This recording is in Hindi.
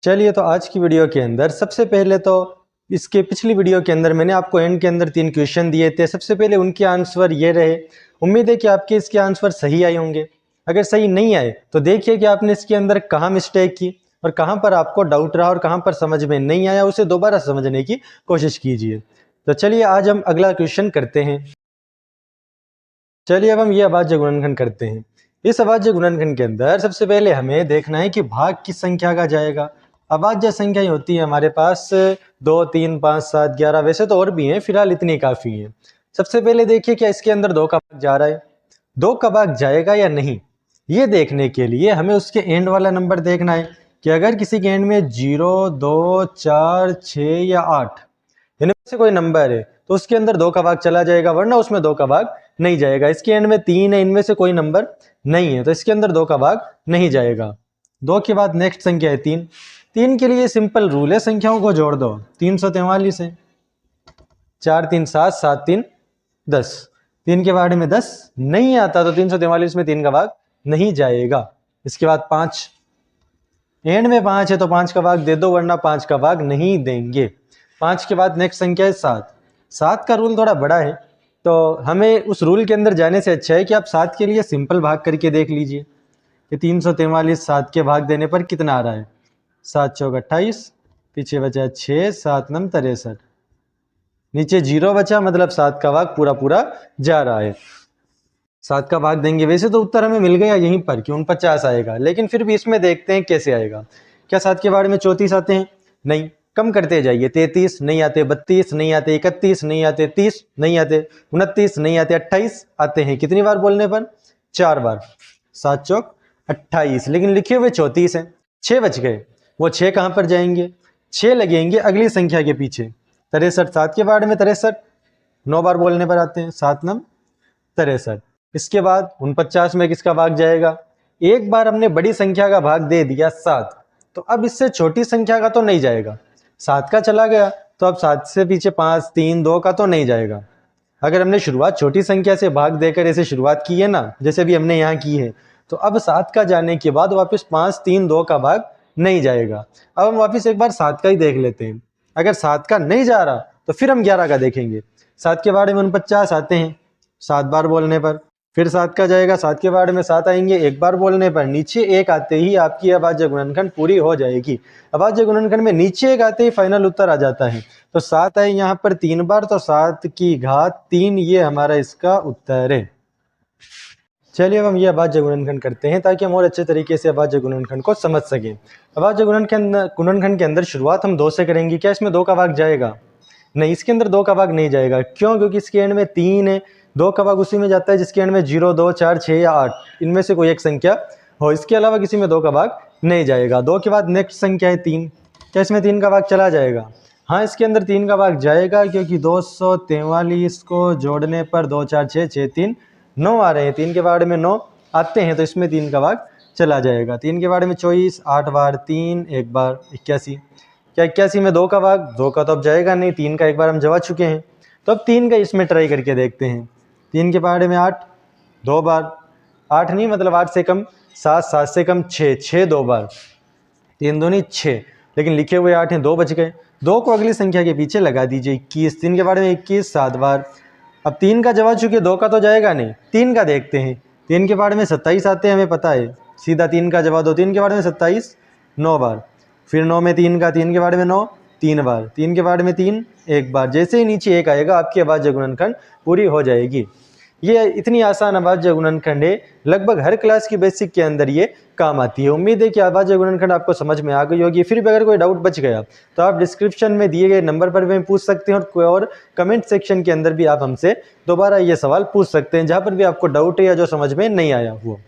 चलिए, तो आज की वीडियो के अंदर सबसे पहले तो इसके पिछली वीडियो के अंदर मैंने आपको एंड के अंदर 3 क्वेश्चन दिए थे। सबसे पहले उनके आंसर ये रहे। उम्मीद है कि आपके इसके आंसर सही आए होंगे। अगर सही नहीं आए तो देखिए कि आपने इसके अंदर कहाँ मिस्टेक की और कहाँ पर आपको डाउट रहा और कहाँ पर समझ में नहीं आया, उसे दोबारा समझने की कोशिश कीजिए। तो चलिए आज हम अगला क्वेश्चन करते हैं। चलिए अब हम ये अभाज्य गुणनखंड करते हैं। इस अभाज्य गुणनखंड के अंदर सबसे पहले हमें देखना है कि भाग किस संख्या का जाएगा। अभाज्य संख्याएं होती है हमारे पास 2, 3, 5, 7, 11, वैसे तो और भी हैं, फिलहाल इतनी काफ़ी हैं। सबसे पहले देखिए क्या इसके अंदर 2 का भाग जा रहा है, 2 का भाग जाएगा या नहीं। ये देखने के लिए हमें उसके एंड वाला नंबर देखना है कि अगर किसी के एंड में 0, 2, 4, 6 या 8 इनमें से कोई नंबर है तो उसके अंदर 2 का भाग चला जाएगा, वरना उसमें 2 का भाग नहीं जाएगा। इसके एंड में 3 है, इनमें से कोई नंबर नहीं है तो इसके अंदर 2 का भाग नहीं जाएगा। 2 के बाद नेक्स्ट संख्या है 3। 3 के लिए सिंपल रूल है, संख्याओं को जोड़ दो। 343 है, 4 3 7, 7 3 10। 3 के बाद में 10 नहीं आता तो 343 में 3 का भाग नहीं जाएगा। इसके बाद 5, एंड में 5 है तो 5 का भाग दे दो, वरना 5 का भाग नहीं देंगे। 5 के बाद नेक्स्ट संख्या है 7। 7 का रूल थोड़ा बड़ा है तो हमें उस रूल के अंदर जाने से अच्छा है कि आप 7 के लिए सिंपल भाग करके देख लीजिए कि 343 7 के भाग देने पर कितना आ रहा है। 7 चौक 28, पीछे बचा 6, 7 नम 63, नीचे 0 बचा, मतलब 7 का भाग पूरा पूरा जा रहा है। 7 का भाग देंगे। वैसे तो उत्तर हमें मिल गया यहीं पर कि 49 आएगा, लेकिन फिर भी इसमें देखते हैं कैसे आएगा। क्या 7 के बारे में 34 आते हैं? नहीं, कम करते जाइए। 33 नहीं आते, 32 नहीं आते, 31 नहीं आते, 30 नहीं आते, 29 नहीं आते, 28 आते हैं। कितनी बार बोलने पर? 4 बार। 7 चौक 28, लेकिन लिखे हुए 34 हैं। 6 बच गए, वो 6 कहाँ पर जाएंगे? 6 लगेंगे अगली संख्या के पीछे। 63, 7 के बारे में 63 9 बार बोलने पर आते हैं। 7 नम 63। इसके बाद 49 में किसका भाग जाएगा? एक बार हमने बड़ी संख्या का भाग दे दिया 7, तो अब इससे छोटी संख्या का तो नहीं जाएगा। 7 का चला गया तो अब 7 से पीछे 5, 3, 2 का तो नहीं जाएगा। अगर हमने शुरुआत छोटी संख्या से भाग देकर ऐसे शुरुआत की है ना, जैसे भी हमने यहाँ की है, तो अब 7 का जाने के बाद वापस 5, 3, 2 का भाग नहीं जाएगा। अब हम वापस एक बार 7 का ही देख लेते हैं। अगर 7 का नहीं जा रहा तो फिर हम 11 का देखेंगे। 7 के बारे में 49 आते हैं 7 बार बोलने पर, फिर 7 का जाएगा। 7 के बारे में 7 आएंगे एक बार बोलने पर, नीचे 1 आते ही आपकी अभाज्य गुणनखंड पूरी हो जाएगी। अभाज्य गुणनखंड में नीचे 1 आते ही फाइनल उत्तर आ जाता है। तो 7 आए यहाँ पर 3 बार, तो 7 की घात 3 ये हमारा इसका उत्तर है। चलिए अब हम ये अभाज्य गुणनखंड करते हैं ताकि हम और अच्छे तरीके से अभाज्य गुणनखंड को समझ सकें। अभाज्य गुणनखंड के अंदर शुरुआत हम 2 से करेंगे। क्या इसमें 2 का भाग जाएगा? नहीं, इसके अंदर 2 का भाग नहीं जाएगा। क्यों? क्योंकि इसके एंड में 3 है। 2 का भाग उसी में जाता है जिसके एंड में 0, 2, 4, 6 या 8 इनमें से कोई एक संख्या हो। इसके अलावा किसी में 2 का भाग नहीं जाएगा। 2 के बाद नेक्स्ट संख्या है 3। क्या इसमें 3 का भाग चला जाएगा? हाँ, इसके अंदर 3 का भाग जाएगा, क्योंकि 243 को जोड़ने पर 2, 4, 6, 6, 3, 9 आ रहे हैं। 3 के बारे में 9 आते हैं तो इसमें 3 का भाग चला जाएगा। 3 के बारे में 24, 8 बार 3, 1 बार 81। क्या 81 में 2 का भाग? 2 का तो अब जाएगा नहीं, 3 का एक बार हम जवा चुके हैं, तो अब 3 का इसमें ट्राई करके देखते हैं। 3 के बारे में 8 2 बार, 8 नहीं मतलब 8 से कम 7, 7 से कम 6, 6 2 बार, 3 दूनी 6, लेकिन लिखे हुए 8 हैं, 2 बच गए। 2 को अगली संख्या के पीछे लगा दीजिए 21। 3 के बारे में 21 7 बार। अब 3 का जवा चुके, 2 का तो जाएगा नहीं, 3 का देखते हैं। 3 के बारे में 27 आते हैं, हमें पता है, सीधा 3 का जवाब दो। 3 के बारे में 27 9 बार, फिर 9 में 3 का, 3 के बारे में 9 3 बार, 3 के बारे में 3 1 बार। जैसे ही नीचे 1 आएगा आपकी अभाज्य गुणनखंड पूरी हो जाएगी। ये इतनी आसान अभाज्य गुणनखंड है, लगभग हर क्लास की बेसिक के अंदर ये काम आती है। उम्मीद है कि अभाज्य गुणनखंड आपको समझ में आ गई होगी। फिर भी अगर कोई डाउट बच गया तो आप डिस्क्रिप्शन में दिए गए नंबर पर भी पूछ सकते हैं, और कमेंट सेक्शन के अंदर भी आप हमसे दोबारा ये सवाल पूछ सकते हैं, जहाँ पर भी आपको डाउट है या जो समझ में नहीं आया हो।